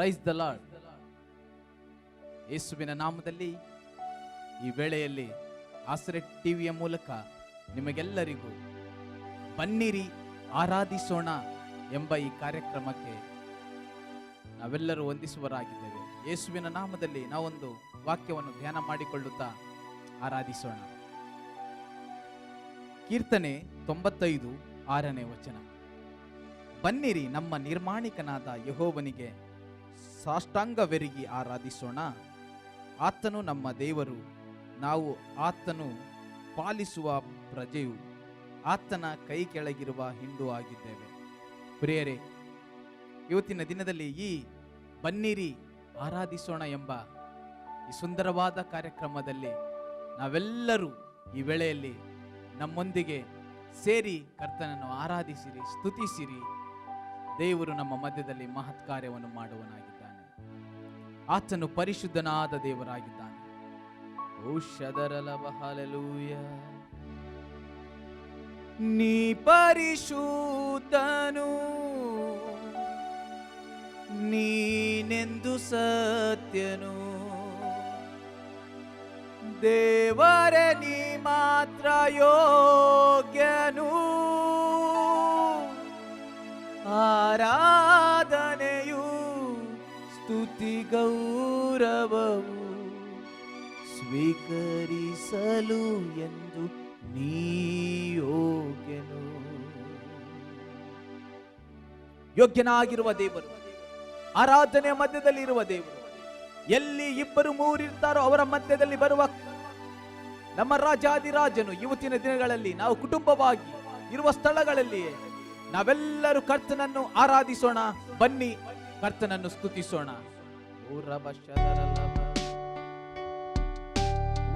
Praise the lord. ಯೇಸುವಿನ ನಾಮದಲ್ಲಿ ಈ ವೇಳೆಯಲ್ಲಿ ಆಸರೆಟ್ ಟಿವಿಯ ಮೂಲಕ ನಿಮಗೆಲ್ಲರಿಗೂ ಬನ್ನಿರಿ ಆರಾಧಿಸೋಣ ಎಂಬ ಈ ಕಾರ್ಯಕ್ರಮಕ್ಕೆ ನಾವೆಲ್ಲರೂ ವಂದಿಸುವರಾಗಿದ್ದೇವೆ. ಯೇಸುವಿನ ನಾಮದಲ್ಲಿ ನಾವೊಂದು ವಾಕ್ಯವನ್ನು ಧ್ಯಾನ ಮಾಡಿಕೊಳ್ಳುತ್ತಾ ಆರಾಧಿಸೋಣ. ಕೀರ್ತನೆ 95 6ನೇ ವಚನ. ಬನ್ನಿರಿ ನಮ್ಮ ನಿರ್ಮಾಣಿಕನಾದ ಯೆಹೋವನಿಗೆ ಸಾಷ್ಟಾಂಗವೆರಗಿ ಆರಾಧಿಸೋಣ. ಆತನು ನಮ್ಮ ದೇವರು, ನಾವು ಆತನು ಪಾಲಿಸುವ ಪ್ರಜೆಯು, ಆತನ ಕೈ ಕೆಳಗಿರುವ ಹಿಂಡು ಆಗಿದ್ದೇವೆ. ಪ್ರಿಯರೇ, ಇವತ್ತಿನ ದಿನದಲ್ಲಿ ಈ ಬನ್ನಿರಿ ಆರಾಧಿಸೋಣ ಎಂಬ ಈ ಸುಂದರವಾದ ಕಾರ್ಯಕ್ರಮದಲ್ಲಿ ನಾವೆಲ್ಲರೂ ಈ ವೇಳೆಯಲ್ಲಿ ನಮ್ಮೊಂದಿಗೆ ಸೇರಿ ಕರ್ತನನ್ನು ಆರಾಧಿಸಿರಿ, ಸ್ತುತಿಸಿರಿ. ದೇವರು ನಮ್ಮ ಮಧ್ಯದಲ್ಲಿ ಮಹತ್ ಕಾರ್ಯವನ್ನು ಮಾಡುವನಾಗಿದ್ದಾನೆ. ಆತನು ಪರಿಶುದ್ಧನಾದ ದೇವರಾಗಿದ್ದಾನೆ. ಓ ಶದರಲವ ಹಲ್ಲೆಲೂಯ. ನೀ ಪರಿಶುದ್ಧನು, ನೀನೆಂದು ಸತ್ಯನು, ದೇವರೇ ನೀ ಮಾತ್ರ ಯೋಗ್ಯನು. ಆರಾಧನೆಯು ಸ್ತುತಿ ಗೌರವವು ಸ್ವೀಕರಿಸಲು ಎಂದು ನೀ ಯೋಗ್ಯನು. ಯೋಗ್ಯನಾಗಿರುವ ದೇವರು, ಆರಾಧನೆಯ ಮಧ್ಯದಲ್ಲಿ ಇರುವ ದೇವರು, ಎಲ್ಲಿ 2-3 ಇರ್ತಾರೋ ಅವರ ಮಧ್ಯದಲ್ಲಿ ಬರುವ ನಮ್ಮ ರಾಜಾದಿರಾಜನು. ಇವತ್ತಿನ ದಿನಗಳಲ್ಲಿ ನಾವು ಕುಟುಂಬವಾಗಿ ಇರುವ ಸ್ಥಳಗಳಲ್ಲಿಯೇ ನಾವೆಲ್ಲರೂ ಕರ್ತನನ್ನು ಆರಾಧಿಸೋಣ. ಬನ್ನಿ ಕರ್ತನನ್ನು ಸ್ತುತಿಸೋಣ.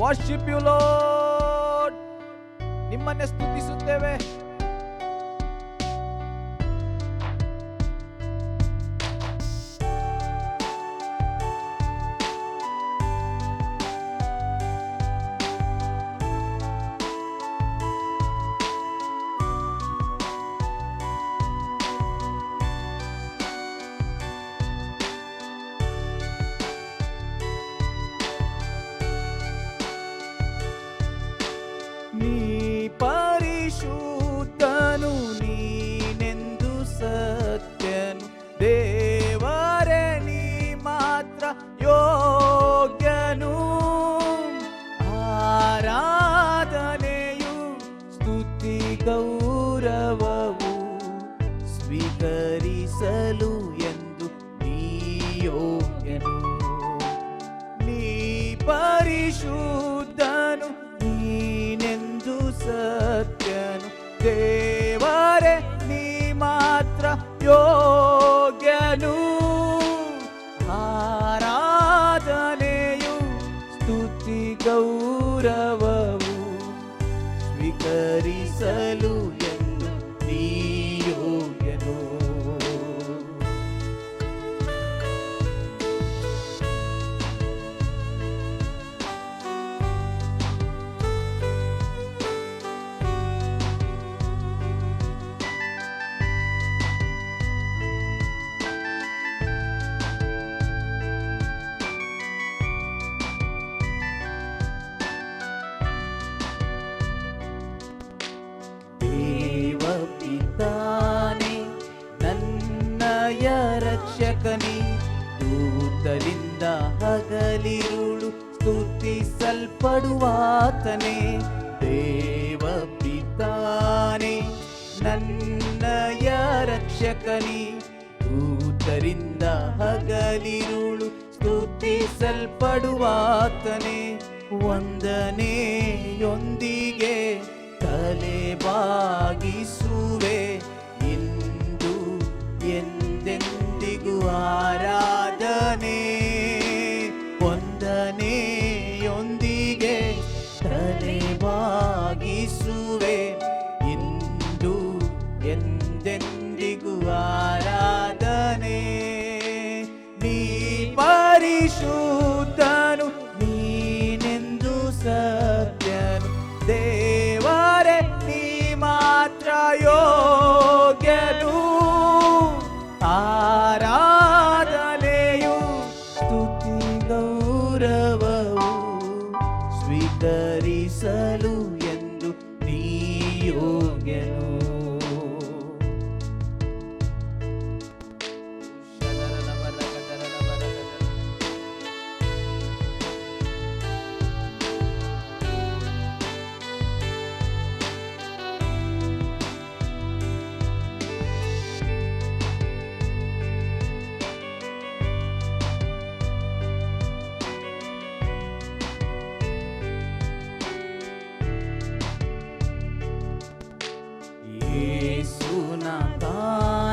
Worship you lord. ನಿಮ್ಮನ್ನೇ ಸ್ತುತಿಸುತ್ತೇವೆ. ನೀ ಪರಿಶುದ್ಧನು, ನೀನೆಂದು ಸತ್ಯನು, ದೇವರೇ ನೀ ಮಾತ್ರ ಯೋಗ್ಯನು. ಆರಾಧನೆಯು ಸ್ತುತಿ ಗೌರವವು ಸ್ವೀಕರಿಸಲು ಎಂದು ನೀ ಯೋಗ್ಯನು. ನೀ ಪರಿಶುದ್ಧನು, ನೀನೆಂದು ಸತ್ಯನು, ದೇವರೇ ನೀ ಮಾತ್ರ ಯೋಗ್ಯನು. ಆರಾಧನೆಯು ಸ್ತುತಿ ಗೌರವವು ಸ್ವೀಕರಿಸಲು ಎಂದು ನೀ ಯೋಗ್ಯನು. ದೇವಪಿತಾನೇ ನನ್ನಯ ರಕ್ಷಕನೇ, ದೂತರಿಂದ ಹಗಲಿರುಳು ಸ್ತುತಿಸಲ್ಪಡುವಾತನೇ. ದೇವಪಿತಾನೇ ನನ್ನಯ ರಕ್ಷಕನೇ, ದೂತರಿಂದ ಹಗಲಿರುಳು ಸ್ತುತಿಸಲ್ಪಡುವಾತನೇ. ವಂದನೆಯೊಂದಿಗೆ ತಲೆ ಬಾಗಿಸುವೆ, ಇಂದು ಎಂದೆಂದಿಗೂ ಆರಾಧನೆ. ವಂದನೆಯೊಂದಿಗೆ ತಲೆ ಬಾಗಿಸುವೆ, ಇಂದು ಎಂದೆಂದಿಗೂ ಆರಾಧನೆ. ನೀ ಪರಿಶುದ್ಧನು, ನೀನೆಂದು ಸತ್ಯನು, ದೇವರೇ ನೀ ಮಾತ್ರ ಯೋಗ್ಯನು. ಆರಾಧನೆಯು ಸ್ವೀಕರಿಸಲು ಎಂದು ನೀ ಯೋಗ್ಯನು.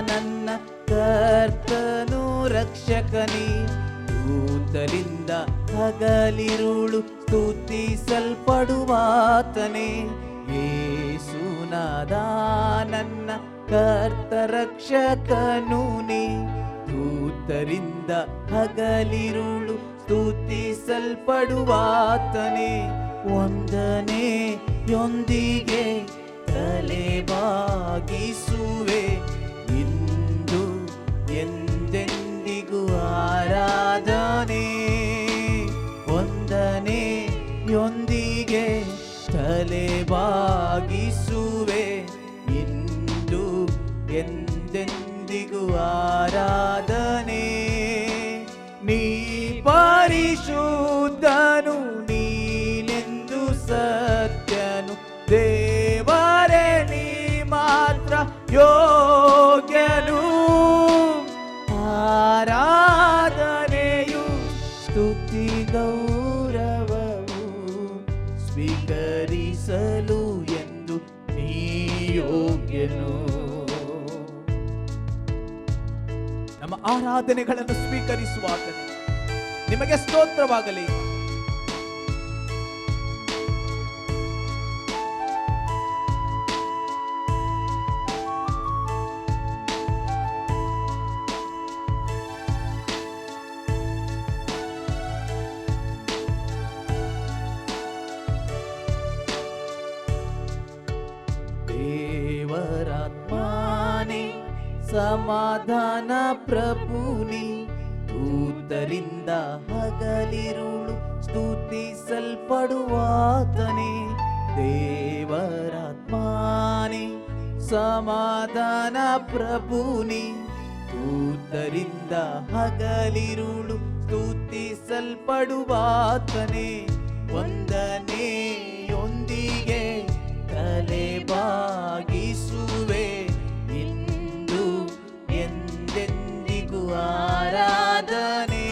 ನನ್ನ ಕರ್ತನು ರಕ್ಷಕನೇ, ದೂತರಿಂದ ಹಗಲಿರುಳು ಸ್ತುತಿಸಲ್ಪಡುವಾತನೇ. ಯೇಸುನಾದ ನನ್ನ ಕರ್ತ ರಕ್ಷಕನು ನೀ, ದೂತರಿಂದ ಹಗಲಿರುಳು ಸ್ತುತಿಸಲ್ಪಡುವಾತನೇ. ವಂದನೆಯೊಂದಿಗೆ ತಲೆ ಬಾಗಿಸುವೆ, ಇಂದು ಎಂದೆಂದಿಗೂ ಆರಾಧನೆ. ವಂದನೆಯೊಂದಿಗೆ ತಲೆ ಬಾಗಿಸುವೆ, ಇಂದು ಎಂದೆಂದಿಗೂ ಆರಾಧನೆ. ನೀ ಪರಿಶುದ್ಧನು, ನೀನೆಂದು ಸತ್ಯನು, ದೇವರೇ ನೀ ಮಾತ್ರ ಯೋಗ್ಯನು. ಆರಾಧನೆಯು ಸ್ತುತಿ ಗೌರವವು ಸ್ವೀಕರಿಸಲು ಎಂದು ನೀ ಯೋಗ್ಯನು. ನಮ್ಮ ಆರಾಧನೆಗಳನ್ನು ಸ್ವೀಕರಿಸುವಾಗ ನಿಮಗೆ ಸ್ತೋತ್ರವಾಗಲಿ. ದೇವರಾತ್ಮನೇ ಸಮಾಧಾನ ಪ್ರಭುನಿ, ದೂತರಿಂದ ಹಗಲಿರುಳು ಸ್ತುತಿಸಲ್ಪಡುವಾತನೇ. ದೇವರಾತ್ಮನೇ ಸಮಾಧಾನ ಪ್ರಭುನಿ, ದೂತರಿಂದ ಹಗಲಿರುಳು ಸ್ತುತಿಸಲ್ಪಡುವಾತನೇ. ವಂದನೆಯೊಂದಿಗೆ ತಲೆ ಬಾಗಿಸುವೆ, ಇಂದು ಎಂದೆಂದಿಗೂ ಆರಾಧನೆ.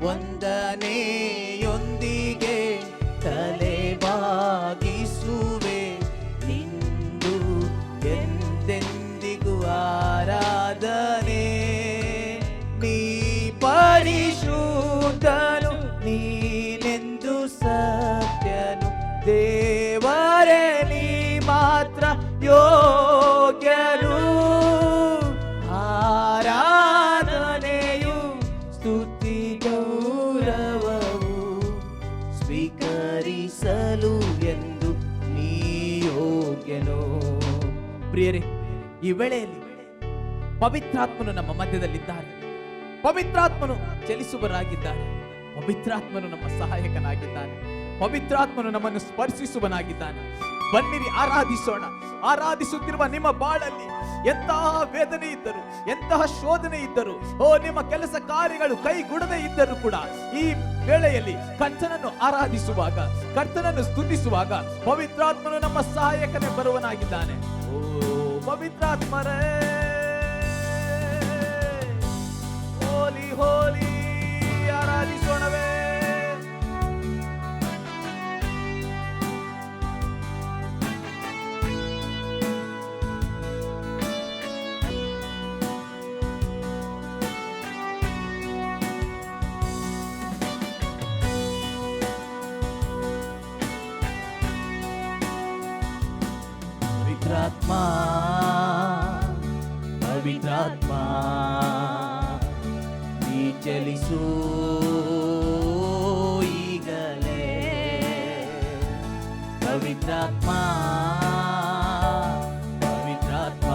ವಂದನೆಯೊಂದಿಗೆ ತಲೆ ಬಾಗಿಸುವೆ, ಇಂದು ಎಂದೆಂದಿಗೂ ಆರಾಧನೆ. ನೀ ಪರಿಶುದ್ಧನು, ನೀನೆಂದು ಸತ್ಯನು, ದೇವರೇ ನೀ ಮಾತ್ರ ಯೋಗ್ಯನು. ಆರಾಧನೆಯು ಸ್ತುತಿ ಗೌರವವು ಸ್ವೀಕರಿಸಲು ಎಂದು ನೀ ಯೋಗ್ಯನು. ಪ್ರಿಯರೇ, ಈ ವೇಳೆಯಲ್ಲಿ ಪವಿತ್ರಾತ್ಮನು ನಮ್ಮ ಮಧ್ಯದಲ್ಲಿದ್ದಾರೆ. ಪವಿತ್ರಾತ್ಮನು ಚಲಿಸುವರಾಗಿದ್ದಾನೆ. ಪವಿತ್ರಾತ್ಮನು ನಮ್ಮ ಸಹಾಯಕನಾಗಿದ್ದಾನೆ. ಪವಿತ್ರಾತ್ಮನು ನಮ್ಮನ್ನು ಸ್ಪರ್ಶಿಸುವನಾಗಿದ್ದಾನೆ. ಬನ್ನಿರಿ, ಆರಾಧಿಸೋಣ. ಆರಾಧಿಸುತ್ತಿರುವ ನಿಮ್ಮ ಬಾಳಲ್ಲಿ ಎಂತಹ ವೇದನೆ ಇದ್ದರು, ಎಂತಹ ಶೋಧನೆ ಇದ್ದರು, ನಿಮ್ಮ ಕೆಲಸ ಕಾರ್ಯಗಳು ಕೈಗೂಡದೆ ಇದ್ದರೂ ಕೂಡ ಈ ವೇಳೆಯಲ್ಲಿ ಕರ್ತನನ್ನು ಆರಾಧಿಸುವಾಗ, ಕರ್ತನನ್ನು ಸ್ತುತಿಸುವಾಗ ಪವಿತ್ರಾತ್ಮನು ನಮ್ಮ ಸಹಾಯಕನೇ ಬರುವನಾಗಿದ್ದಾನೆ. ಓ ಪವಿತ್ರಾತ್ಮರೇ, ಹೋಲಿ ಹೋಲಿ, ಆರಾಧಿಸೋಣವೇ. ಪವಿತ್ರಾತ್ಮ, ಪವಿತ್ರಾತ್ಮ ನೀ ಚಲಿಸು ಈಗಲೇ. ಪವಿತ್ರಾತ್ಮ, ಪವಿತ್ರಾತ್ಮ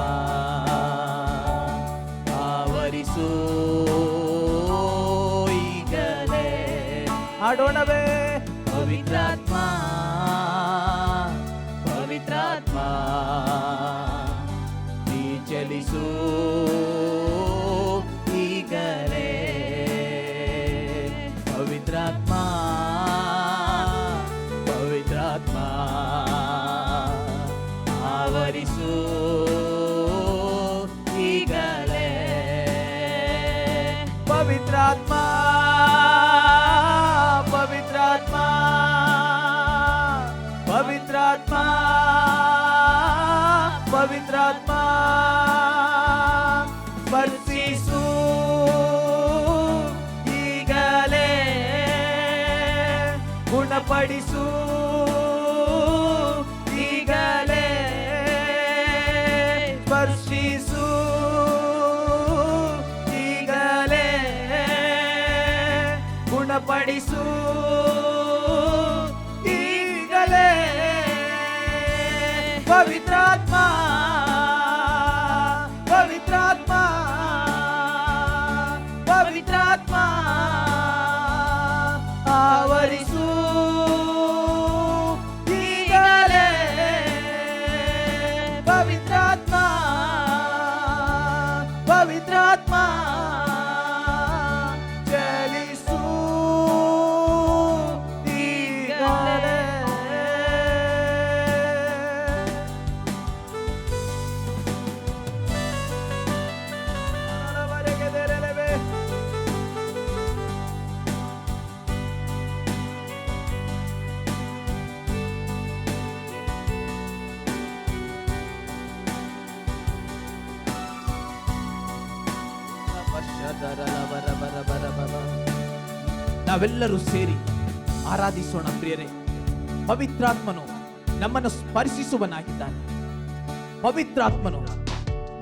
ಆವರಿಸು ಈಗಲೇ. ಹಾಡೋಣವೇ. ಪವಿತ್ರಾತ್ಮ ಪವಿತ್ರಾತ್ಮ ನೀ ಚಲಿಸು ಈಗಲೇ ಪವಿತ್ರಾತ್ಮ ಪವಿತ್ರಾತ್ಮ ಆವರಿಸು ಈಗಲೇ ಪವಿತ್ರಾತ್ಮ ಪವಿತ್ರಾತ್ಮ ಪವಿತ್ರಾತ್ಮ ಪವಿತ್ರಾತ್ಮ ಸ್ಪರ್ಶಿಸು ಈಗಲೇ ಗುಣಪಡಿಸು ಈಗಲೇ ಸ್ಪರ್ಶಿಸು ಈಗಲೇ ಗುಣಪಡಿಸು ಈಗಲೇ ಪವಿತ್ರಾತ್ಮ ಪವಿತ್ರಾತ್ಮ ಪವಿತ್ರಾತ್ಮ ಆವರಿಸು ಈಗಲೇ ಪವಿತ್ರಾತ್ಮ ಪವಿತ್ರಾತ್ಮ ಚಲಿಸು ಈಗಲೇ ನಾವೆಲ್ಲರೂ ಸೇರಿ ಆರಾಧಿಸೋಣ ಪ್ರಿಯರೇ. ಪವಿತ್ರಾತ್ಮನು ನಮ್ಮನ್ನು ಸ್ಪರ್ಶಿಸುವನಾಗಿದ್ದಾನೆ. ಪವಿತ್ರಾತ್ಮನು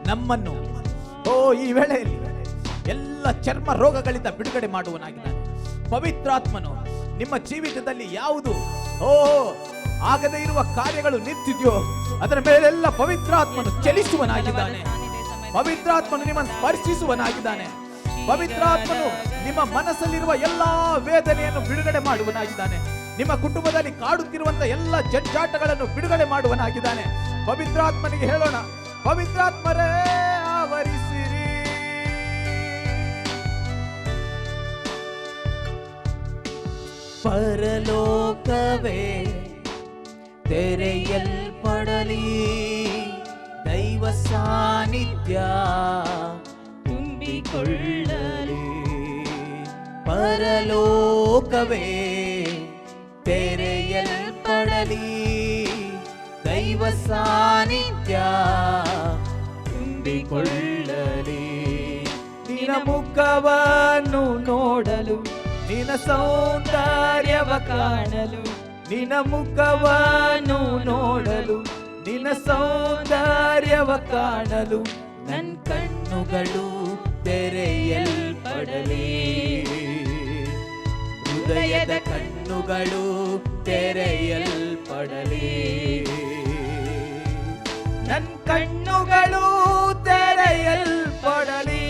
ನಮ್ಮನ್ನು ಈ ವೇಳೆಯಲ್ಲಿ ಎಲ್ಲ ಚರ್ಮ ರೋಗಗಳಿಂದ ಬಿಡುಗಡೆ ಮಾಡುವನಾಗಿದ್ದಾನೆ. ಪವಿತ್ರಾತ್ಮನು ನಿಮ್ಮ ಜೀವಿತದಲ್ಲಿ ಯಾವುದು ಆಗದೇ ಇರುವ ಕಾರ್ಯಗಳು ನಿಂತಿದೆಯೋ ಅದರ ಮೇಲೆಲ್ಲ ಪವಿತ್ರಾತ್ಮನು ಚಲಿಸುವನಾಗಿದ್ದಾನೆ. ಪವಿತ್ರಾತ್ಮನು ನಿಮ್ಮನ್ನು ಸ್ಪರ್ಶಿಸುವನಾಗಿದ್ದಾನೆ. ಪವಿತ್ರಾತ್ಮನು ನಿಮ್ಮ ಮನಸ್ಸಲ್ಲಿರುವ ಎಲ್ಲಾ ವೇದನೆಯನ್ನು ಬಿಡುಗಡೆ ಮಾಡುವನಾಗಿದ್ದಾನೆ. ನಿಮ್ಮ ಕುಟುಂಬದಲ್ಲಿ ಕಾಡುತ್ತಿರುವಂತಹ ಎಲ್ಲ ಜಂಜಾಟಗಳನ್ನು ಬಿಡುಗಡೆ ಮಾಡುವನಾಗಿದ್ದಾನೆ. ಪವಿತ್ರಾತ್ಮನಿಗೆ ಹೇಳೋಣ, ಪವಿತ್ರಾತ್ಮರೇ ಆವರಿಸಿರಿ. ಪರಲೋಕವೇ ತೆರೆಯಲ್ಪಡಲಿ, ದೈವ ಸಾನ್ನಿಧ್ಯ ತುಂಬಿಕೊಳ್ಳಲಿ. ಪರಲೋಕವೇ ತೆರೆಯಲ್ಪಡಲಿ, ದೈವ ಸಾನ್ನಿಧ್ಯ ತುಂಬಿಕೊಳ್ಳಲಿ. ನಿನ್ನ ಮುಖವನ್ನು ನೋಡಲು, ನಿನ್ನ ಸೌಂದರ್ಯವ ಕಾಣಲು, ನಿನ್ನ ಮುಖವನ್ನು ನೋಡಲು, ನಿನ್ನ ಸೌಂದರ್ಯವ ಕಾಣಲು ನನ್ನ ಕಣ್ಣುಗಳು ತೆರೆಯಲ್ಪಡಲಿ. ಹೃದಯದ ಕಣ್ಣುಗಳು ತೆರೆಯಲ್ಪಡಲಿ. ನನ್ನ ಕಣ್ಣುಗಳು ತೆರೆಯಲ್ಪಡಲಿ.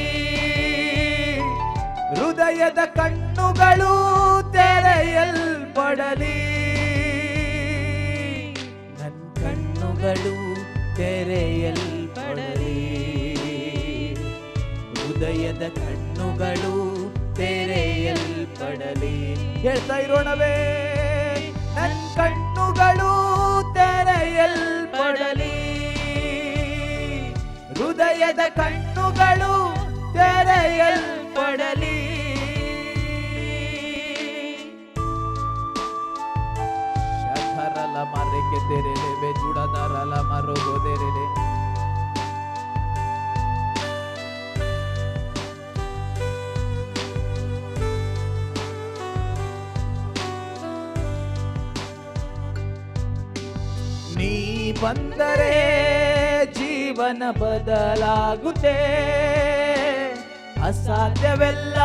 ಹೃದಯದ ಕಣ್ಣುಗಳು ತೆರೆಯಲ್ಪಡಲಿ. ನನ್ನ ಕಣ್ಣುಗಳು ತೆರೆಯಲ್ಪಡಲಿ. ಹೃದಯದ ಕಣ್ಣುಗಳು ತೆರೆಯಲ್ಪಡಲಿ. ಹೇಳ್ತಾ ಇರೋಣವೇ, ನನ್ನ ಕಣ್ಣುಗಳು ತೆರೆಯಲ್ಪಡಲಿ. ಹೃದಯದ ಕಣ್ಣುಗಳು ತೆರೆಯಲ್ಪಡಲಿ. ಶಖರಲ ಮರೆಗೆ ತೆರೆಲೆ ಬೆಜುಡದರಲ ಮರೋಗೋದೆರೆಲೆ. ನೀ ಬಂದರೆ ಜೀವನ ಬದಲಾಗುತ್ತೆ, ಅಸಾಧ್ಯವೆಲ್ಲ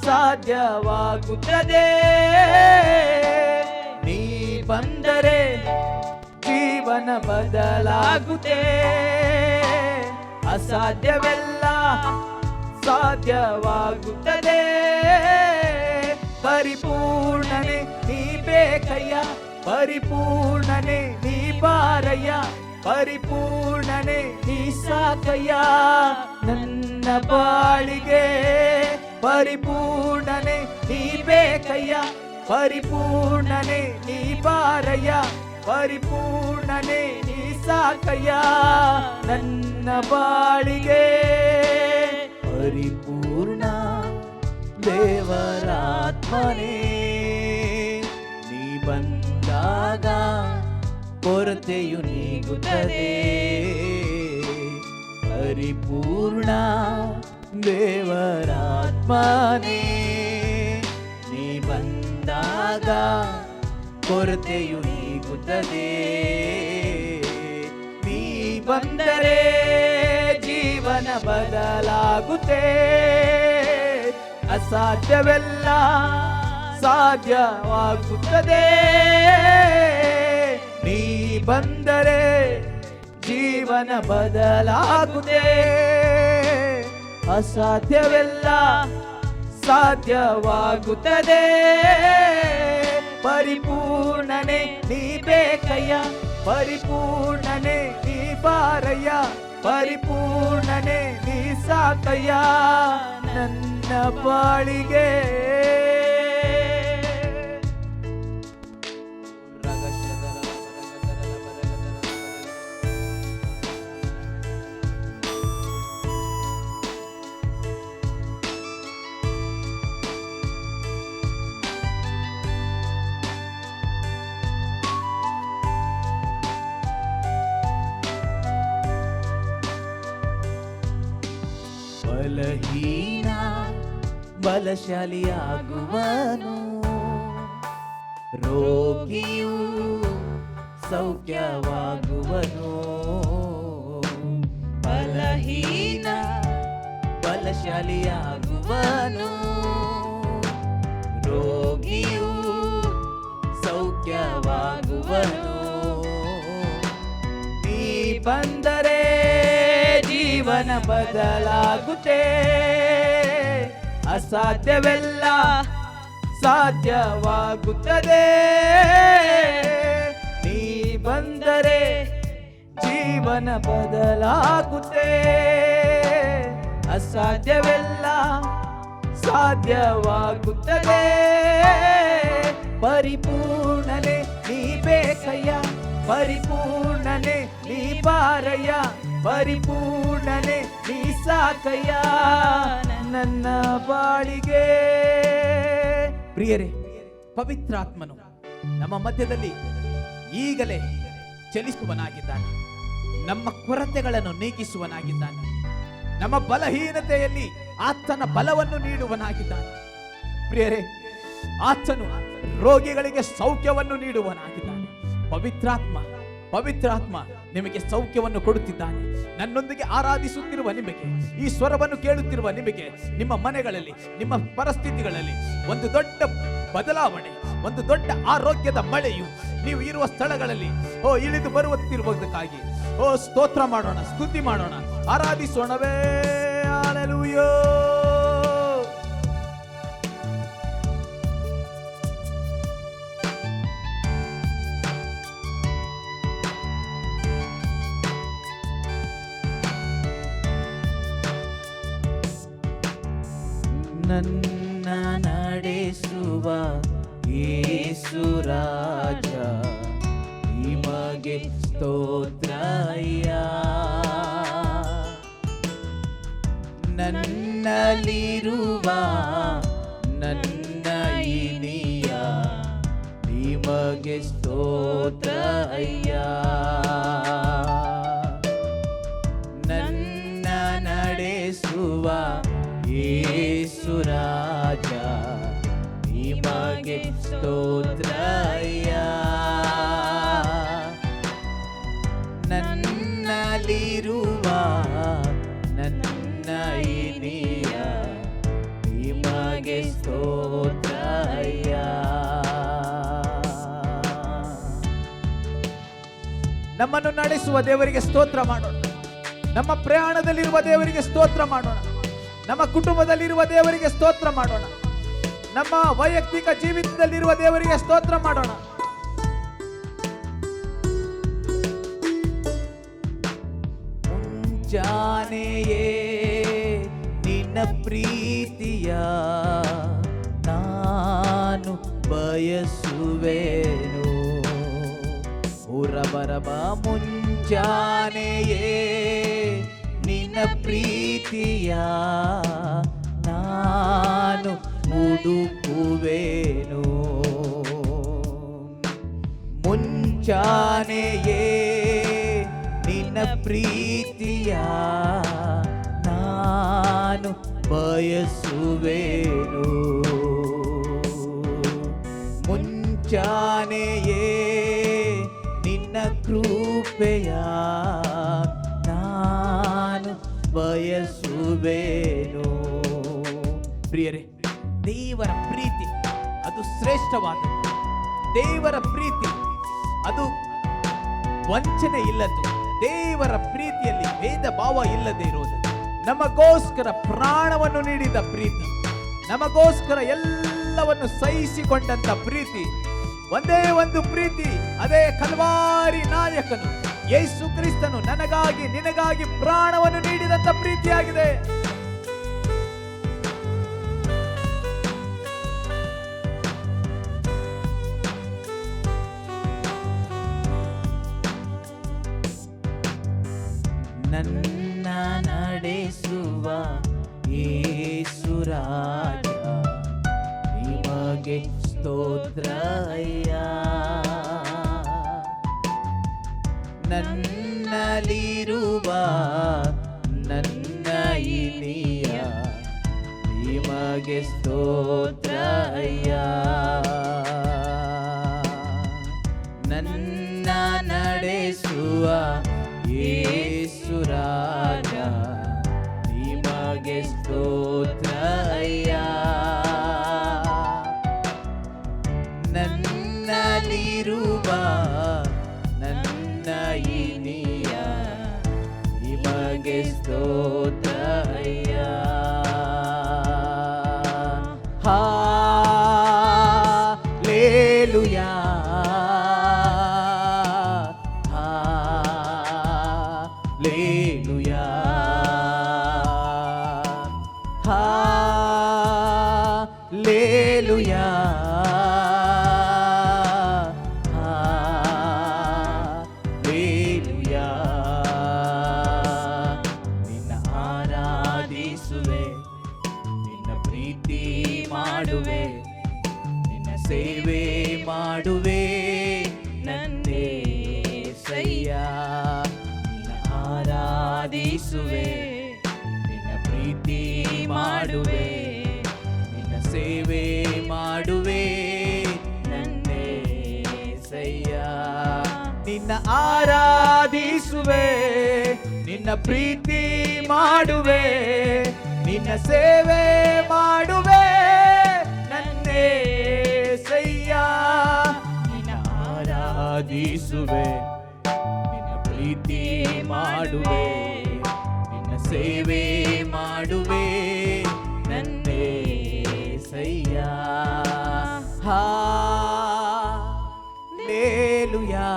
ಸಾಧ್ಯವಾಗುತ್ತದೆ. ನೀ ಬಂದರೆ ಜೀವನ ಬದಲಾಗುತ್ತೆ, ಅಸಾಧ್ಯವೆಲ್ಲ ಸಾಧ್ಯವಾಗುತ್ತದೆ. ಪರಿಪೂರ್ಣನೆ ನೀ ಬೇಕಯ್ಯ, ಪರಿಪೂರ್ಣನೆ ನೀ ಬಾರಯ್ಯ, ಪರಿಪೂರ್ಣನೆ ನೀ ಸಾಕಯ್ಯ ನನ್ನ ಬಾಳಿಗೆ. ಪರಿಪೂರ್ಣನೆ ನೀ ಬೇಕಯ್ಯ, ಪರಿಪೂರ್ಣನೆ ನೀ ಬಾರಯ್ಯ, ಪರಿಪೂರ್ಣನೆ ನೀ ಸಾಕಯ್ಯ ನನ್ನ ಬಾಳಿಗೆ. ಪರಿಪೂರ್ಣ ದೇವರಾತ್ಮನೇ ನೀ ಬಂದಾಗ ಕೊರತೆಯು ನೀಗುತ್ತದೆ. ಪರಿಪೂರ್ಣ ದೇವರಾತ್ಮನೇ ನೀ ಬಂದಾಗ ಕೊರತೆಯು ನೀಗುತ್ತದೆ. ನೀ ಬಂದರೆ ಜೀವನ ಬದಲಾಗುತ್ತೆ, ಅಸಾಧ್ಯವೆಲ್ಲ ಸಾಧ್ಯವಾಗುತ್ತದೆ. ನೀ ಬಂದರೆ ಜೀವನ ಬದಲಾಗುತ್ತೆ, ಅಸಾಧ್ಯವೆಲ್ಲ ಸಾಧ್ಯವಾಗುತ್ತದೆ. ಪರಿಪೂರ್ಣನೆ ನೀ ಬೇಕಯ್ಯ, ಪರಿಪೂರ್ಣನೆ ನೀ ಬಾರಯ್ಯ, ಪರಿಪೂರ್ಣನೆ ನೀ ಸಾಕಯ್ಯ ನನ್ನ ಬಾಳಿಗೆ. ಬಲಹೀನ ಬಲಶಾಲಿಯಾಗುವನು, ರೋಗಿಯು ಸೌಖ್ಯವಾಗುವನು. ಬಲಹೀನ ಬಲಶಾಲಿಯಾಗುವನು, ರೋಗಿಯು ಸೌಖ್ಯವಾಗುವನು. ನೀ ಬಂದರೆ ಜೀವನ ಬದಲಾಗುತ್ತೆ, ಅಸಾಧ್ಯವೆಲ್ಲ ಸಾಧ್ಯವಾಗುತ್ತದೆ. ನೀ ಬಂದರೆ ಜೀವನ ಬದಲಾಗುತ್ತೆ, ಅಸಾಧ್ಯವೆಲ್ಲ ಸಾಧ್ಯವಾಗುತ್ತದೆ. ಪರಿಪೂರ್ಣನೆ ನೀ ಬೇಕಯ್ಯ, ಪರಿಪೂರ್ಣನೆ ನೀ ಬಾರಯ್ಯ, ಪರಿಪೂರ್ಣನೆ ನೀ ಸಾಕಯ್ಯ ನನ್ನ ಬಾಳಿಗೆ. ಪ್ರಿಯರೇ, ಪವಿತ್ರಾತ್ಮನು ನಮ್ಮ ಮಧ್ಯದಲ್ಲಿ ಈಗಲೇ ಚಲಿಸುವನಾಗಿದ್ದಾನೆ, ನಮ್ಮ ಕೊರತೆಗಳನ್ನು ನೀಗಿಸುವನಾಗಿದ್ದಾನೆ, ನಮ್ಮ ಬಲಹೀನತೆಯಲ್ಲಿ ಆತನ ಬಲವನ್ನು ನೀಡುವನಾಗಿದ್ದಾನೆ. ಪ್ರಿಯರೇ, ಆತನು ರೋಗಿಗಳಿಗೆ ಸೌಖ್ಯವನ್ನು ನೀಡುವನಾಗಿದ್ದಾನೆ. ಪವಿತ್ರಾತ್ಮ ಪವಿತ್ರಾತ್ಮ ನಿಮಗೆ ಸೌಖ್ಯವನ್ನು ಕೊಡುತ್ತಿದ್ದಾನೆ. ನನ್ನೊಂದಿಗೆ ಆರಾಧಿಸುತ್ತಿರುವ ನಿಮಗೆ, ಈ ಸ್ವರವನ್ನು ಕೇಳುತ್ತಿರುವ ನಿಮಗೆ, ನಿಮ್ಮ ಮನೆಗಳಲ್ಲಿ, ನಿಮ್ಮ ಪರಿಸ್ಥಿತಿಗಳಲ್ಲಿ ಒಂದು ದೊಡ್ಡ ಬದಲಾವಣೆ, ಒಂದು ದೊಡ್ಡ ಆರೋಗ್ಯದ ಮಳೆಯು ನೀವು ಇರುವ ಸ್ಥಳಗಳಲ್ಲಿ ಇಳಿದು ಬರುತ್ತಿರುವುದಕ್ಕಾಗಿ ಸ್ತೋತ್ರ ಮಾಡೋಣ, ಸ್ತುತಿ ಮಾಡೋಣ, ಆರಾಧಿಸೋಣವೇ. ಹಲ್ಲೆಲೂಯಾ. ನನ್ನ ನಡೆಸುವ ಯೇಸು ರಾಜ, ನಿಮಗೆ ಸ್ತೋತ್ರಯ್ಯ. ನನ್ನಲ್ಲಿರುವ ನನ್ನ ಇನಿಯ, ನಿಮಗೆ ಸ್ತೋತ್ರಯ್ಯ. ನನ್ನ ನಡೆಸುವ ಯೇಸು ರಾಜ, ನಿಮಗೆ ಸ್ತೋತ್ರಯ್ಯ. ನನ್ನಲ್ಲಿರುವ ನನ್ನ ಇನಿಯ, ನಿಮಗೆ ಸ್ತೋತ್ರಯ್ಯ. ನಮ್ಮನ್ನು ನಡೆಸುವ ದೇವರಿಗೆ ಸ್ತೋತ್ರ ಮಾಡೋಣ. ನಮ್ಮ ಪ್ರಯಾಣದಲ್ಲಿರುವ ದೇವರಿಗೆ ಸ್ತೋತ್ರ ಮಾಡೋಣ. ನಮ್ಮ ಕುಟುಂಬದಲ್ಲಿರುವ ದೇವರಿಗೆ ಸ್ತೋತ್ರ ಮಾಡೋಣ. ನಮ್ಮ ವೈಯಕ್ತಿಕ ಜೀವಿತದಲ್ಲಿರುವ ದೇವರಿಗೆ ಸ್ತೋತ್ರ ಮಾಡೋಣ. ಮುಂಜಾನೆಯೇ ನಿನ್ನ ಪ್ರೀತಿಯ ನಾನು ಬಯಸುವೆನು. ಉರಬರಬ ಮುಂಜಾನೆಯೇ ನಿನ್ನ ಪ್ರೀತಿಯ ನಾನು ಹುಡುಕುವೆನು. ಮುಂಜಾನೆಯೇ ನಿನ್ನ ಪ್ರೀತಿಯ ನಾನು ಬಯಸುವೆನು. ಮುಂಜಾನೆಯೇ ನಿನ್ನ ಕೃಪೆಯ ನಾನು ಬಯಸುವೆನು. ಪ್ರಿಯರೇ, ದೇವರ ಪ್ರೀತಿ ಅದು ಶ್ರೇಷ್ಠವಾದದ್ದು. ದೇವರ ಪ್ರೀತಿ ಅದು ವಂಚನೆ ಇಲ್ಲದ್ದು. ದೇವರ ಪ್ರೀತಿಯಲ್ಲಿ ಭೇದ ಭಾವ ಇಲ್ಲದೆ ಇರುವುದು. ನಮಗೋಸ್ಕರ ಪ್ರಾಣವನ್ನು ನೀಡಿದ ಪ್ರೀತಿ, ನಮಗೋಸ್ಕರ ಎಲ್ಲವನ್ನು ಸಹಿಸಿಕೊಂಡಂತ ಪ್ರೀತಿ, ಒಂದೇ ಒಂದು ಪ್ರೀತಿ, ಅದೇ ಕಲ್ವಾರಿ ನಾಯಕನು ಯೇಸು ಕ್ರಿಸ್ತನು ನನಗಾಗಿ ನಿನಗಾಗಿ ಪ್ರಾಣವನ್ನು ನೀಡಿದಂತ ಪ್ರೀತಿಯಾಗಿದೆ. ನನ್ನ ನಡೆಸುವ ಯೇಸು ರಾಜ, ನಿಮಗೆ ಸ್ತೋತ್ರಯ್ಯ. ನನ್ನಲ್ಲಿರುವ ನನ್ನ ಇನಿಯ ನಿಮಗೆ ಸ್ತೋತ್ರಯ್ಯ. ನನ್ನ ನಡೆಸುವ ಯೇಸು ರಾಜ, ನಿಮಗೆ ಸ್ತೋತ್ರಯ್ಯ. ನನ್ನಲ್ಲಿರುವ ನನ್ನ ಇನಿಯ ನಿಮಗೆ ಸ್ತೋತ್ರಯ್ಯ. Hallelujah, hallelujah, hallelujah, hallelujah. ನಿನ್ನ ಆರಾಧಿಸುವೆ, ನಿನ್ನ ಪ್ರೀತಿ ಮಾಡುವೆ, ನಿನ್ನ ಸೇವೆ ಮಾಡುವೆ ನನ್ನೇ ಸಯ್ಯ. ನಿನ್ನ ಆರಾಧಿಸುವೆ, ನಿನ್ನ ಪ್ರೀತಿ ಮಾಡುವೆ, ನಿನ್ನ ಸೇವೆ ಮಾಡುವೆ ನನ್ನೇ ಸಯ್ಯ. ನಿನ್ನ ಆರಾಧಿಸುವೆ, ನಿನ್ನ ಪ್ರೀತಿ ಮಾಡುವೆ, ನಿನ್ನ ಸೇವೆ ಮಾಡುವೆ ನನ್ನೇ ಸಯ್ಯ. ನಿನ್ನ ಆರಾಧಿಸುವೆ, ನಿನ್ನ ಪ್ರೀತಿ ಮಾಡುವೆ, ನಿನ್ನ ಸೇವೆ ಮಾಡುವೆ ನನ್ನೇ ಸಯ್ಯ. Hallelujah,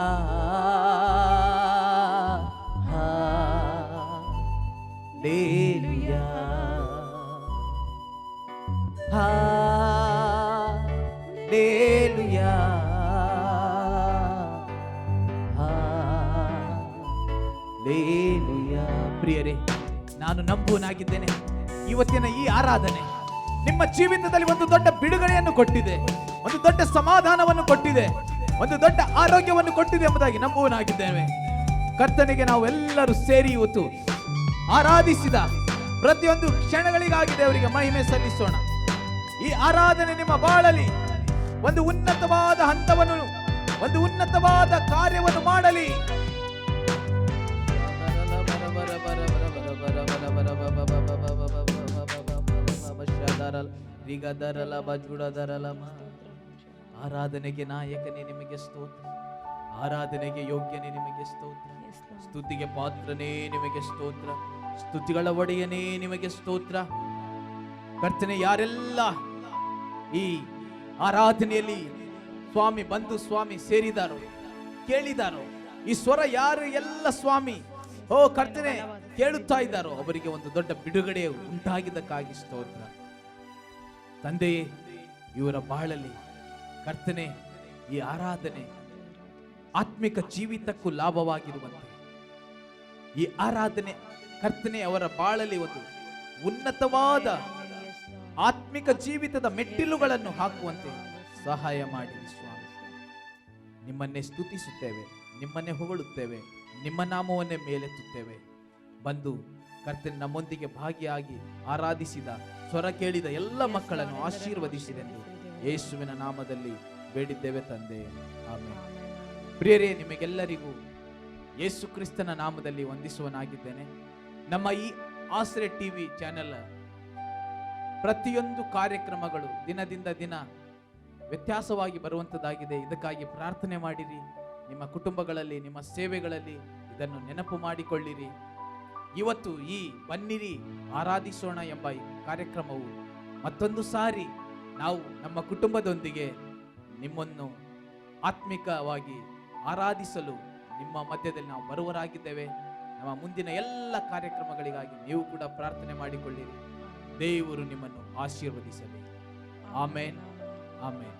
hallelujah, hallelujah, hallelujah. ಪ್ರಿಯರೇ, ನಾನು ನಂಬುವನಾಗಿದ್ದೇನೆ. ಇವತ್ತಿನ ಈ ಆರಾಧನೆ ನಿಮ್ಮ ಜೀವಿತದಲ್ಲಿ ಒಂದು ದೊಡ್ಡ ಬಿಡುಗಡೆಯನ್ನು ಕೊಟ್ಟಿದೆ, ಒಂದು ದೊಡ್ಡ ಸಮಾಧಾನವನ್ನು ಕೊಟ್ಟಿದೆ, ಒಂದು ದೊಡ್ಡ ಆರೋಗ್ಯವನ್ನು ಕೊಟ್ಟಿದೆ ಎಂಬುದಾಗಿ ನಂಬುವನಾಗಿದ್ದೇವೆ. ಕರ್ತನಿಗೆ ನಾವೆಲ್ಲರೂ ಸೇರಿ ಇವತ್ತು ಆರಾಧಿಸಿದ ಪ್ರತಿಯೊಂದು ಕ್ಷಣಗಳಿಗಾಗಿ ದೇವರಿಗೆ ಮಹಿಮೆ ಸಲ್ಲಿಸೋಣ. ಈ ಆರಾಧನೆ ನಿಮ್ಮ ಬಾಳಲಿ ಒಂದು ಉನ್ನತವಾದ ಹಂತವನ್ನು, ಒಂದು ಉನ್ನತವಾದ ಕಾರ್ಯವನ್ನು ಮಾಡಲಿ. ಆರಾಧನೆಗೆ ನಾಯಕನೇ ನಿಮಗೆ ಸ್ತೋತ್ರ, ಆರಾಧನೆಗೆ ಯೋಗ್ಯನೇ ನಿಮಗೆ ಸ್ತೋತ್ರ, ಸ್ತುತಿಗೆ ಪಾತ್ರನೇ ನಿಮಗೆ ಸ್ತೋತ್ರ, ಸ್ತುತಿಗಳ ಒಡೆಯನೇ ನಿಮಗೆ ಸ್ತೋತ್ರ. ಕರ್ತನೆ, ಯಾರೆಲ್ಲ ಈ ಆರಾಧನೆಯಲ್ಲಿ ಸ್ವಾಮಿ ಬಂದು ಸ್ವಾಮಿ ಸೇರಿದಾರೋ, ಕೇಳಿದಾರೋ, ಈ ಸ್ವರ ಯಾರು ಎಲ್ಲ ಸ್ವಾಮಿ ಓ ಕರ್ತನೆ ಕೇಳುತ್ತಾ ಇದ್ದಾರೋ ಅವರಿಗೆ ಒಂದು ದೊಡ್ಡ ಬಿಡುಗಡೆ ಉಂಟಾಗಿದ್ದಕ್ಕಾಗಿ ಸ್ತೋತ್ರ. ತಂದೆಯೇ, ಇವರ ಬಾಳಲ್ಲಿ ಕರ್ತನೆ ಈ ಆರಾಧನೆ ಆತ್ಮಿಕ ಜೀವಿತಕ್ಕೂ ಲಾಭವಾಗಿರುವಂತೆ, ಈ ಆರಾಧನೆ ಕರ್ತನೆ ಅವರ ಬಾಳಲ್ಲಿ ಒಂದು ಉನ್ನತವಾದ ಆತ್ಮಿಕ ಜೀವಿತದ ಮೆಟ್ಟಿಲುಗಳನ್ನು ಹಾಕುವಂತೆ ಸಹಾಯ ಮಾಡಿರಿ ಸ್ವಾಮಿ. ನಿಮ್ಮನ್ನೇ ಸ್ತುತಿಸುತ್ತೇವೆ, ನಿಮ್ಮನ್ನೇ ಹೊಗಳುತ್ತೇವೆ, ನಿಮ್ಮ ನಾಮವನ್ನೇ ಮೇಲೆತ್ತುತ್ತೇವೆ. ಬಂದು ಕರ್ತನೆ ನಮ್ಮೊಂದಿಗೆ ಭಾಗಿಯಾಗಿ ಆರಾಧಿಸಿದ, ಸ್ವರ ಕೇಳಿದ ಎಲ್ಲ ಮಕ್ಕಳನ್ನು ಆಶೀರ್ವದಿಸಿದೆಂದು ಯೇಸುವಿನ ನಾಮದಲ್ಲಿ ಬೇಡಿದ್ದೇವೆ ತಂದೆ, ಆಮೆನ್. ಪ್ರಿಯರೇ, ನಿಮಗೆಲ್ಲರಿಗೂ ಯೇಸು ಕ್ರಿಸ್ತನ ನಾಮದಲ್ಲಿ ವಂದಿಸುವನಾಗಿದ್ದೇನೆ. ನಮ್ಮ ಈ ಆಶ್ರಯ ಟಿವಿ ಚಾನೆಲ್ ಪ್ರತಿಯೊಂದು ಕಾರ್ಯಕ್ರಮಗಳು ದಿನದಿಂದ ದಿನ ವ್ಯತ್ಯಾಸವಾಗಿ ಬರುವಂಥದ್ದಾಗಿದೆ. ಇದಕ್ಕಾಗಿ ಪ್ರಾರ್ಥನೆ ಮಾಡಿರಿ. ನಿಮ್ಮ ಕುಟುಂಬಗಳಲ್ಲಿ, ನಿಮ್ಮ ಸೇವೆಗಳಲ್ಲಿ ಇದನ್ನು ನೆನಪು ಮಾಡಿಕೊಳ್ಳಿರಿ. ಇವತ್ತು ಈ ಬನ್ನಿರಿ ಆರಾಧಿಸೋಣ ಎಂಬ ಈ ಕಾರ್ಯಕ್ರಮವು ಮತ್ತೊಂದು ಸಾರಿ ನಾವು ನಮ್ಮ ಕುಟುಂಬದೊಂದಿಗೆ ನಿಮ್ಮನ್ನು ಆತ್ಮಿಕವಾಗಿ ಆರಾಧಿಸಲು ನಿಮ್ಮ ಮಧ್ಯದಲ್ಲಿ ನಾವು ಬರುವರಾಗಿದ್ದೇವೆ. ನಮ್ಮ ಮುಂದಿನ ಎಲ್ಲ ಕಾರ್ಯಕ್ರಮಗಳಿಗಾಗಿ ನೀವು ಕೂಡ ಪ್ರಾರ್ಥನೆ ಮಾಡಿಕೊಳ್ಳಿರಿ. ದೇವರು ನಿಮ್ಮನ್ನು ಆಶೀರ್ವದಿಸಲಿ. ಆಮೇನ್, ಆಮೇನ್.